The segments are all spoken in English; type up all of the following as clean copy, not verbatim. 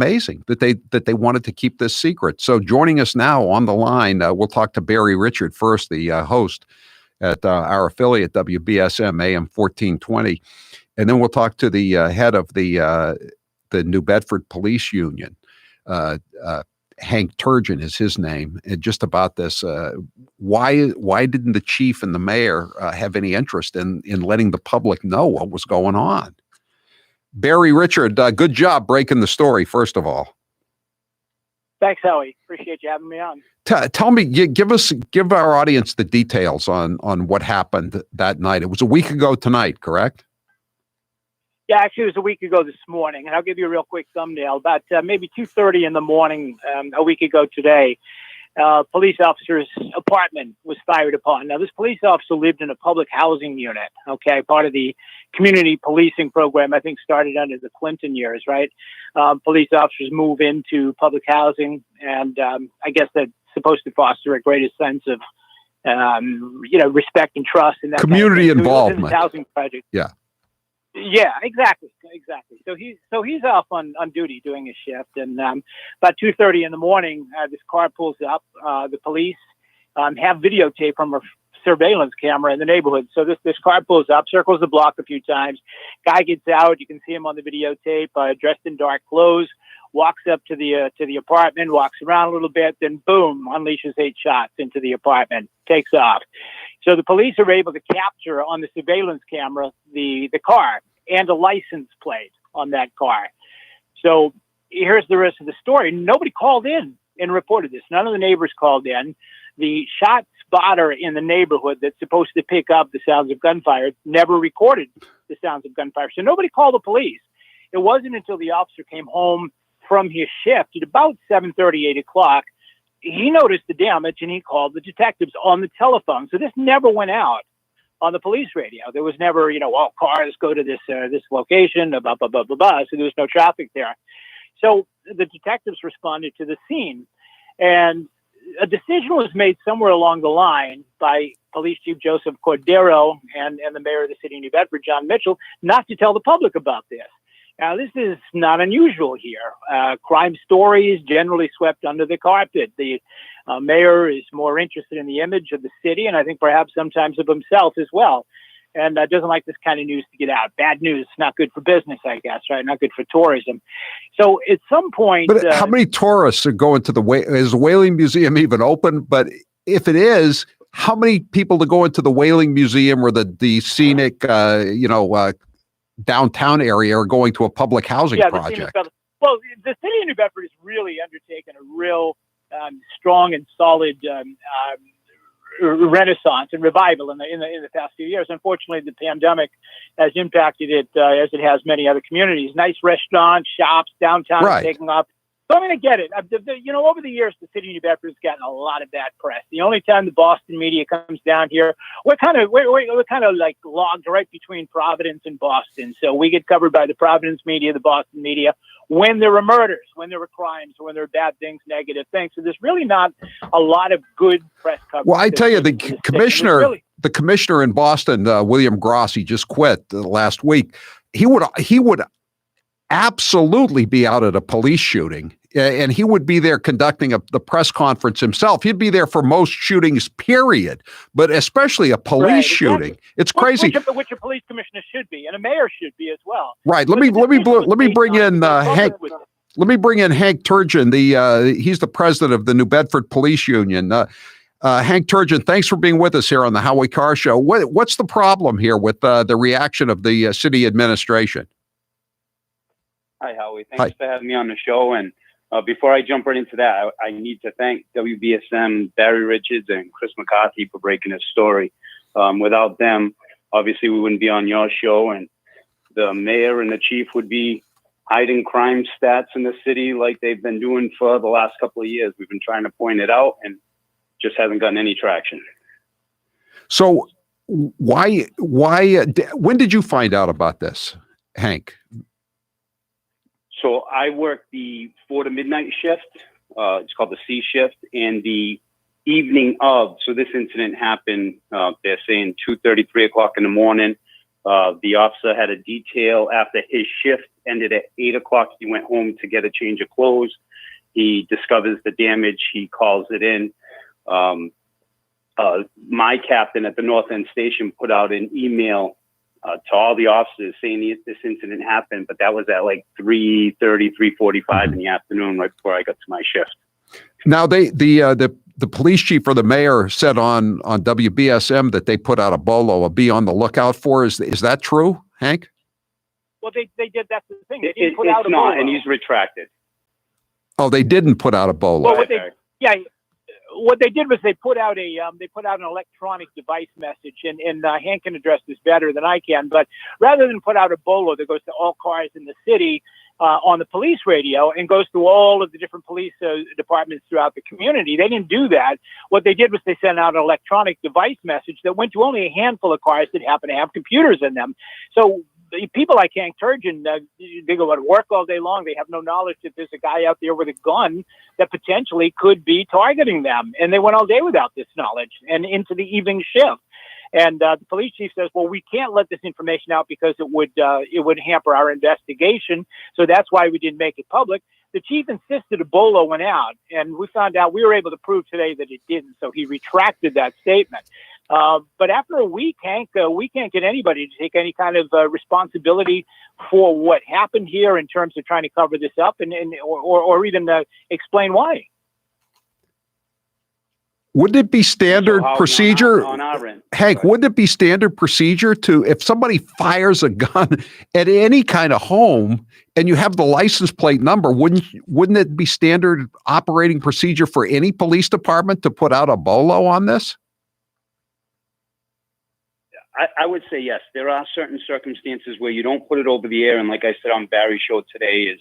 amazing that they wanted to keep this secret. So joining us now on the line, we'll talk to Barry Richard first, the host at our affiliate WBSM AM 1420, and then we'll talk to the head of the New Bedford Police Union. Hank Turgeon is his name, and just about this. Why didn't the chief and the mayor have any interest in letting the public know what was going on? Barry Richard, good job breaking the story, first of all. Thanks, Howie. Appreciate you having me on. Tell me, give our audience the details on what happened that night. It was a week ago tonight, correct? Yeah, actually, it was a week ago this morning, and I'll give you a real quick thumbnail. About maybe 2:30 in the morning, a week ago today, police officer's apartment was fired upon. Now, this police officer lived in a public housing unit, okay, part of the community policing program, I think started under the Clinton years, right? Police officers move into public housing, and I guess that's supposed to foster a greater sense of, respect and trust. And that community kind of involvement. So housing project. Yeah. Yeah, exactly. So he's off on duty doing his shift, and about 2:30 in the morning, this car pulls up. The police have videotape from a surveillance camera in the neighborhood. So this car pulls up, circles the block a few times. Guy gets out. You can see him on the videotape, dressed in dark clothes. Walks up to the apartment, walks around a little bit, then boom, unleashes 8 shots into the apartment, takes off. So the police are able to capture on the surveillance camera the car and a license plate on that car. So here's the rest of the story. Nobody called in and reported this. None of the neighbors called in. The shot spotter in the neighborhood that's supposed to pick up the sounds of gunfire never recorded the sounds of gunfire. So nobody called the police. It wasn't until the officer came home from his shift at about 7:30, 8 o'clock, he noticed the damage and he called the detectives on the telephone. So this never went out on the police radio. There was never, cars go to this location, blah, blah, blah, blah, blah. So there was no traffic there. So the detectives responded to the scene, and a decision was made somewhere along the line by Police Chief Joseph Cordero and the mayor of the city of New Bedford, John Mitchell, not to tell the public about this. Now, this is not unusual here. Crime stories generally swept under the carpet. The mayor is more interested in the image of the city, and I think perhaps sometimes of himself as well, and doesn't like this kind of news to get out. Bad news, not good for business, I guess, right? Not good for tourism. So at some point... But how many tourists are going to is the Whaling Museum even open? But if it is, how many people are going to the Whaling Museum or the scenic, downtown area are going to a public housing project? Well, the city of New Bedford has really undertaken a real strong and solid renaissance and revival in the past few years. Unfortunately, the pandemic has impacted it as it has many other communities. Nice restaurants, shops, downtown right. Taking up. So I'm going to get it. Over the years, the city of New Bedford has gotten a lot of bad press. The only time the Boston media comes down here, we're kind of like logged right between Providence and Boston. So we get covered by the Providence media, the Boston media, when there are murders, when there are crimes, when there are bad things, negative things. So there's really not a lot of good press coverage. Well, I tell you, the commissioner in Boston, William Gross, he just quit last week. He would absolutely be out at a police shooting, and he would be there conducting the press conference himself. He'd be there for most shootings, period, but especially a police shooting. Exactly. It's crazy. Which a police commissioner should be, and a mayor should be as well. Right. Let me bring in Hank. Let me bring in Hank Turgeon. He's the president of the New Bedford Police Union. Hank Turgeon, thanks for being with us here on the Howie Carr Show. What's the problem here with the reaction of the city administration? Hi, Howie. Thanks for having me on the show. And before I jump right into that, I need to thank WBSM, Barry Richards, and Chris McCarthy for breaking this story. Without them, obviously, we wouldn't be on your show, and the mayor and the chief would be hiding crime stats in the city like they've been doing for the last couple of years. We've been trying to point it out and just haven't gotten any traction. So when did you find out about this, Hank? So I work the 4 to midnight shift. It's called the C shift. And the evening of, so this incident happened, they're saying 2:30, 3 o'clock in the morning. The officer had a detail after his shift ended at 8 o'clock. He went home to get a change of clothes. He discovers the damage. He calls it in. My captain at the North End Station put out an email to all the officers saying this incident happened, but that was at like 3:30, 3:45 in the afternoon, right before I got to my shift. Now, the police chief or the mayor said on WBSM that they put out a bolo, a be on the lookout for. Is that true, Hank? Well, they did. That's the thing. They didn't put out a not, bolo. and he's retracted. Oh, they didn't put out a bolo. Well, what they did was they put out an electronic device message, and Hank can address this better than I can. But rather than put out a bolo that goes to all cars in the city on the police radio and goes to all of the different police departments throughout the community, they didn't do that. What they did was they sent out an electronic device message that went to only a handful of cars that happen to have computers in them. So the people like Hank Turgeon, they go to work all day long. They have no knowledge that there's a guy out there with a gun that potentially could be targeting them. And they went all day without this knowledge and into the evening shift. And the police chief says, well, we can't let this information out because it would hamper our investigation. So that's why we didn't make it public. The chief insisted a bolo went out, and we found out we were able to prove today that it didn't. So he retracted that statement. But after a week, Hank, we can't get anybody to take any kind of responsibility for what happened here in terms of trying to cover this up or even explain why. Wouldn't it be standard procedure, on our end, Hank, wouldn't it be standard procedure to, if somebody fires a gun at any kind of home and you have the license plate number, wouldn't it be standard operating procedure for any police department to put out a bolo on this? I would say yes. There are certain circumstances where you don't put it over the air. And like I said on Barry's show today is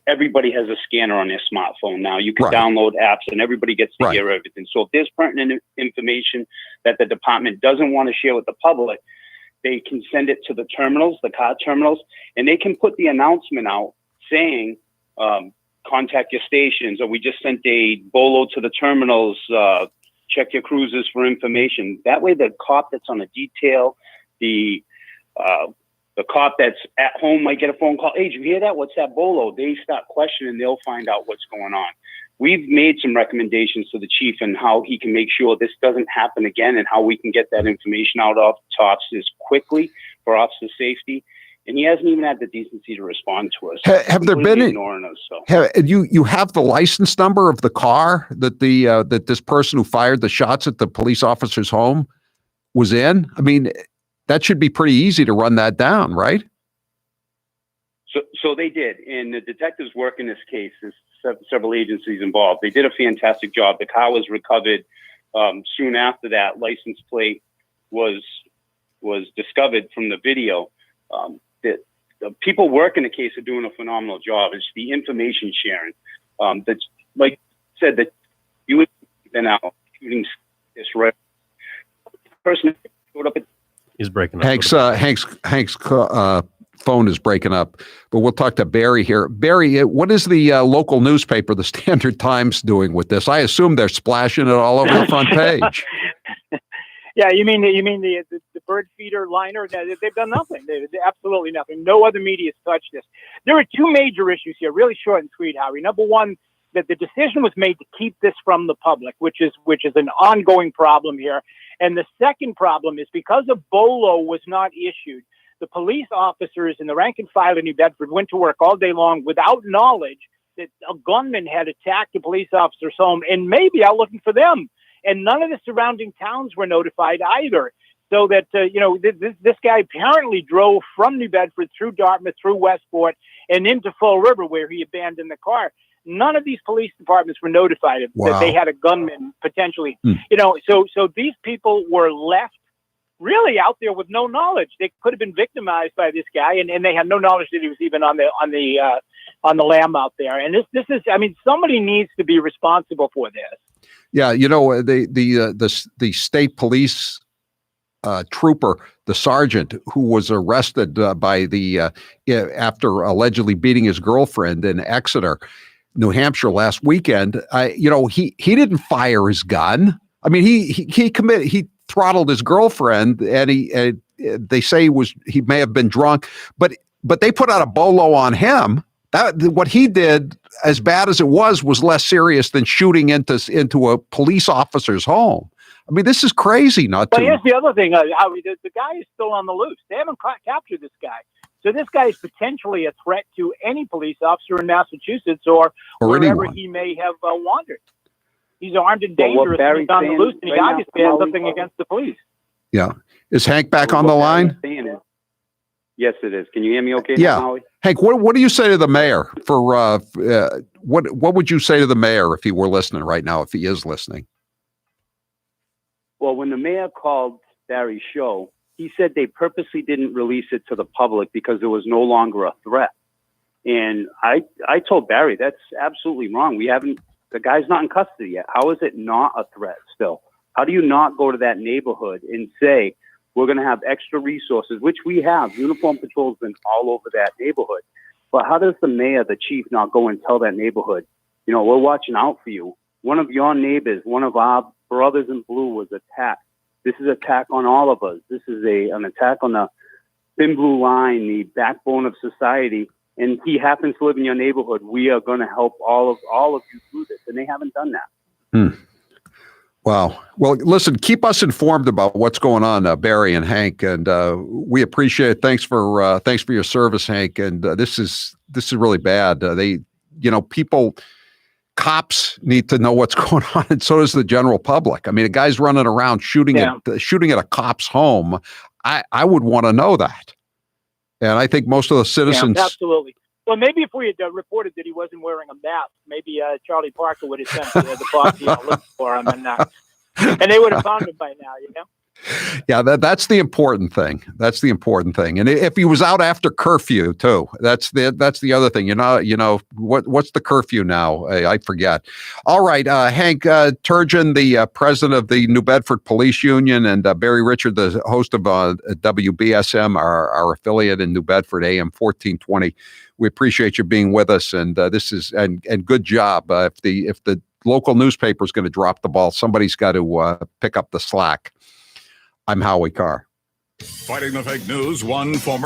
everybody has a scanner on their smartphone now. You can download apps and everybody gets to hear everything. So if there's pertinent information that the department doesn't want to share with the public, they can send it to the terminals, the car terminals, and they can put the announcement out saying, contact your stations, or we just sent a bolo to the terminals, check your cruisers for information. That way the cop that's on a detail, the cop that's at home might get a phone call. Hey, did you hear that? What's that bolo? They start questioning. They'll find out what's going on. We've made some recommendations to the chief and how he can make sure this doesn't happen again and how we can get that information out of to officers quickly for officer safety. And he hasn't even had the decency to respond to us. Have there been ignoring us? So you have the license number of the car that that this person who fired the shots at the police officer's home was in? I mean, that should be pretty easy to run that down, right? So they did, and the detectives work in this case. There's several agencies involved. They did a fantastic job. The car was recovered soon after that. License plate was discovered from the video. The people working the case are doing a phenomenal job. It's the information sharing. That's like I said, that you would been out shooting this right person showed up. He's breaking up. Hank's phone is breaking up, but we'll talk to Barry here. Barry, what is the local newspaper, the Standard Times, doing with this? I assume they're splashing it all over the front page. Yeah, you mean the bird feeder liner? They've done nothing. They've absolutely nothing. No other media has touched this. There are two major issues here, really short and sweet, Howie. Number one, that the decision was made to keep this from the public, which is an ongoing problem here. And the second problem is because a bolo was not issued, the police officers in the rank and file in New Bedford went to work all day long without knowledge that a gunman had attacked a police officer's home and maybe out looking for them. And none of the surrounding towns were notified either. So that, this guy apparently drove from New Bedford through Dartmouth, through Westport, and into Fall River where he abandoned the car. None of these police departments were notified that they had a gunman potentially. So these people were left really out there with no knowledge. They could have been victimized by this guy, and they had no knowledge that he was even on the lam out there. And this is, somebody needs to be responsible for this. Yeah, the state police trooper, the sergeant who was arrested by after allegedly beating his girlfriend in Exeter, New Hampshire last weekend. He didn't fire his gun. I mean, he throttled his girlfriend and he they say he may have been drunk, but they put out a bolo on him. What he did, as bad as it was less serious than shooting into a police officer's home. I mean, this is crazy. But here's the other thing, Howie. The guy is still on the loose. They haven't captured this guy. So this guy is potentially a threat to any police officer in Massachusetts or wherever anyone. he may have wandered. He's armed and dangerous. He's on the loose, and he obviously has something against the police. Yeah. Is Hank back on the line? Yes, it is. Can you hear me okay Yeah. now, Howie? Hank, what do you say to the mayor for what would you say to the mayor if he were listening right now, if he is listening? Well, when the mayor called Barry's show, he said they purposely didn't release it to the public because it was no longer a threat. And I told Barry, that's absolutely wrong. The guy's not in custody yet. How is it not a threat still? How do you not go to that neighborhood and say, we're going to have extra resources, which we have. Uniform patrol's been all over that neighborhood. But how does the mayor, the chief, not go and tell that neighborhood, we're watching out for you? One of your neighbors, one of our brothers in blue was attacked. This is an attack on all of us. This is an attack on the thin blue line, the backbone of society. And he happens to live in your neighborhood. We are going to help all of you through this. And they haven't done that. Wow. Well, listen, keep us informed about what's going on, Barry and Hank, and we appreciate it. Thanks for your service, Hank. And this is really bad. Cops need to know what's going on, and so does the general public. I mean, a guy's running around shooting at a cop's home. I would want to know that, and I think most of the citizens absolutely. Well, maybe if we had reported that he wasn't wearing a mask, maybe Charlie Parker would have sent the posse look for him, and they would have found him by now, Yeah, that's the important thing. That's the important thing. And if he was out after curfew too, that's the other thing. What's the curfew now? I forget. All right, Hank Turgeon, the president of the New Bedford Police Union, and Barry Richard, the host of WBSM, our affiliate in New Bedford, AM 1420. We appreciate you being with us, and and good job. If the local newspaper is going to drop the ball, somebody's got to pick up the slack. I'm Howie Carr. Fighting the fake news, one former